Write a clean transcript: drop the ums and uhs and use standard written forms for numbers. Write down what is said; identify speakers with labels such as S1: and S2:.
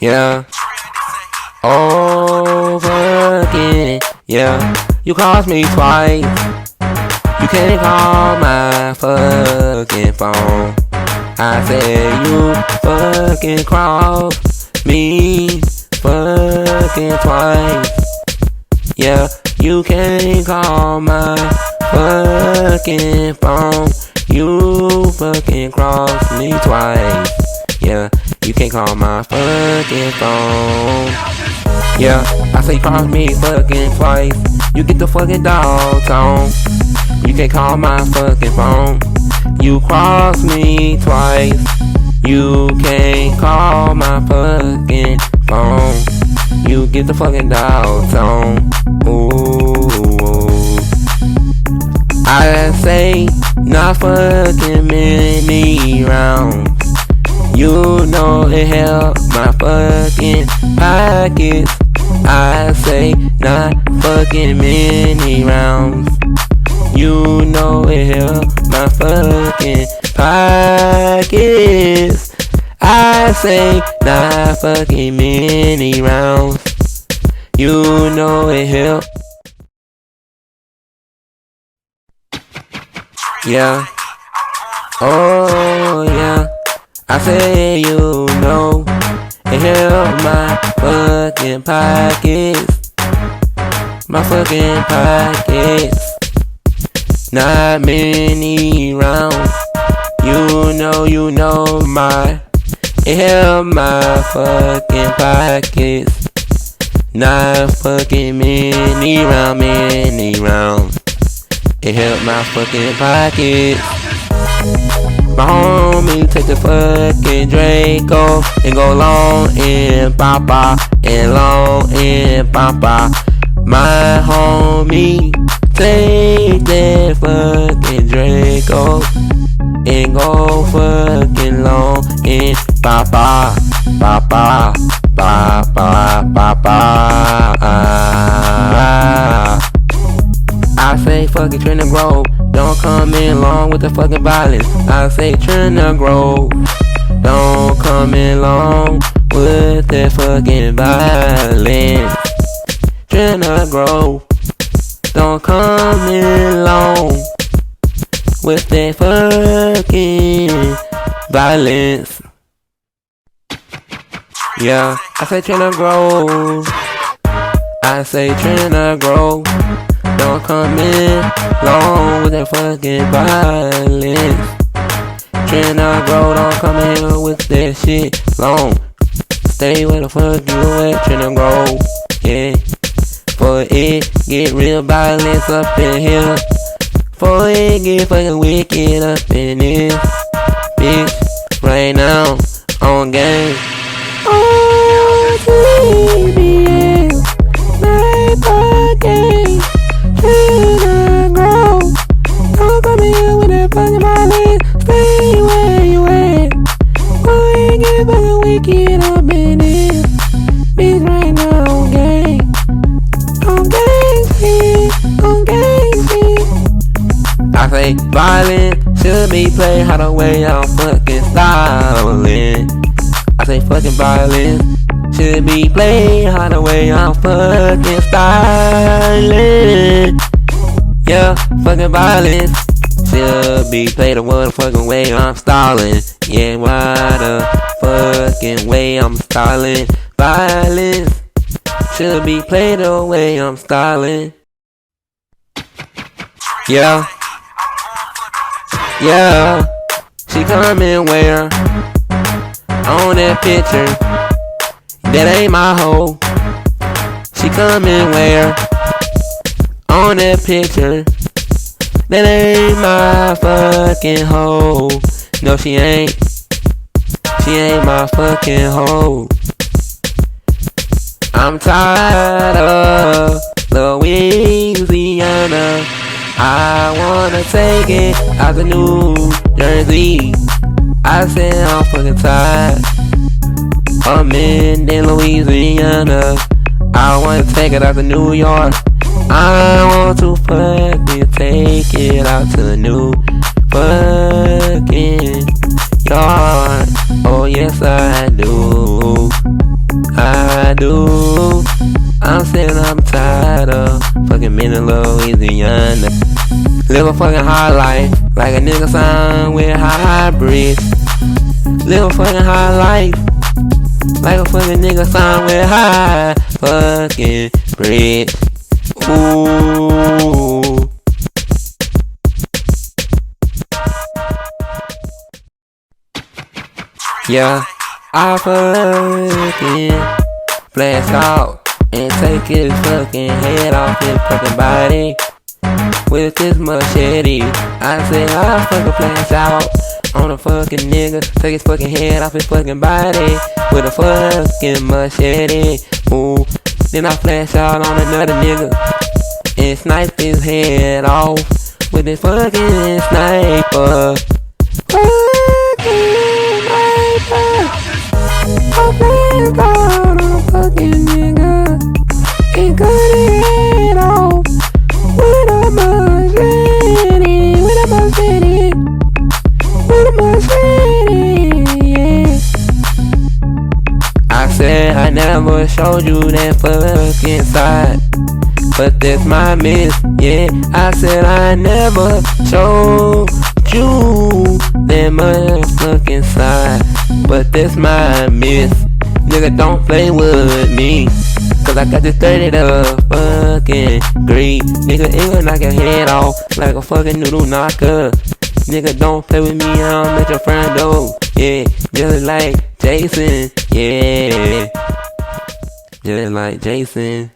S1: Yeah. Oh, fucking, yeah. You crossed me twice. You can't call my fucking phone. I said you fucking crossed me fucking twice. Yeah, you can't call my fucking phone. You fucking crossed me twice. Yeah, you can't call my fucking phone. Yeah, I say cross me fucking twice. You get the fucking dog tone. You can't call my fucking phone. You cross me twice. You can't call my fucking phone. You get the fucking dog tone. Ooh. I say not fucking many rounds. You know it help my fucking pockets. I say not fucking many rounds. You know it help my fucking pockets. I say not fucking many rounds. You know it help. Yeah. Oh yeah. I say you know it help my fucking pockets. My fucking pockets. Not many rounds. You know my it help my fucking pockets. Not fucking many rounds. It help my fucking pockets. My homie take the fucking Draco and go long and papa and long and papa. My homie take that fucking Draco and go fucking long and papa, papa, papa, papa. I say fucking Trina Grove, don't come in long with the fucking violence. I say Trina Grove, don't come in long with that fucking violence. Trina Grove, don't come in long with that fucking violence. Yeah, I say Trina Grove, I say Trina Grove, don't come in long with that fucking violence. Trina Grove, don't come in here with that shit long. Stay where the fuck you at, Trina Grove, yeah. For it get real violence up in here. For it get fucking wicked up in this bitch right now on game. Oh, TBS, night fucking Trina Grove. Don't come here with that fucking violence. Stay where you at. For it get fucking wicked up in this bitch right now on game. On gang shit. I say violence should be played how the way I'm fucking styling. I say fucking violence should be played how the way I'm fucking styling. Yeah, fucking violence should be played the motherfucking way I'm styling. Yeah, why the fucking way I'm styling? Violence should be played the way I'm styling. Yeah. Yeah. She coming where? On that picture. That ain't my hoe. She coming where? On that picture. That ain't my fucking hoe. No, she ain't. She ain't my fucking hoe. I'm tired of Louisiana. I wanna take it out to New Jersey. I said I'm fucking tired. I'm in Louisiana. I wanna take it out to New York. I want to fucking take it out to New fucking York. Oh yes I do. do. I'm saying I'm tired of fucking men in Louisiana. Live a fucking high life, like a nigga signed with hybrids. Live a fucking high life, like a fucking nigga signed with high fucking bricks. Ooh. Yeah, I fucking flash out and take his fucking head off his fucking body with this machete. I say I fucking flash out on a fucking nigga, take his fucking head off his fucking body with a fucking machete. Ooh, then I flash out on another nigga and snipe his head off with this fucking sniper. I flashed out on a fucking nigga and cut his head off with a machete, with a machete, with a machete, yeah. I said I never showed you that fucking side, but that's my miss, yeah. I said I never showed you that motherfucking side, but that's my miss. Nigga, don't play with me, cause I got this 30 to fucking greed. Nigga, it will knock your head off like a fucking noodle knocker. Nigga, don't play with me, I'll let your friend know. Yeah, just like Jason, yeah, just like Jason.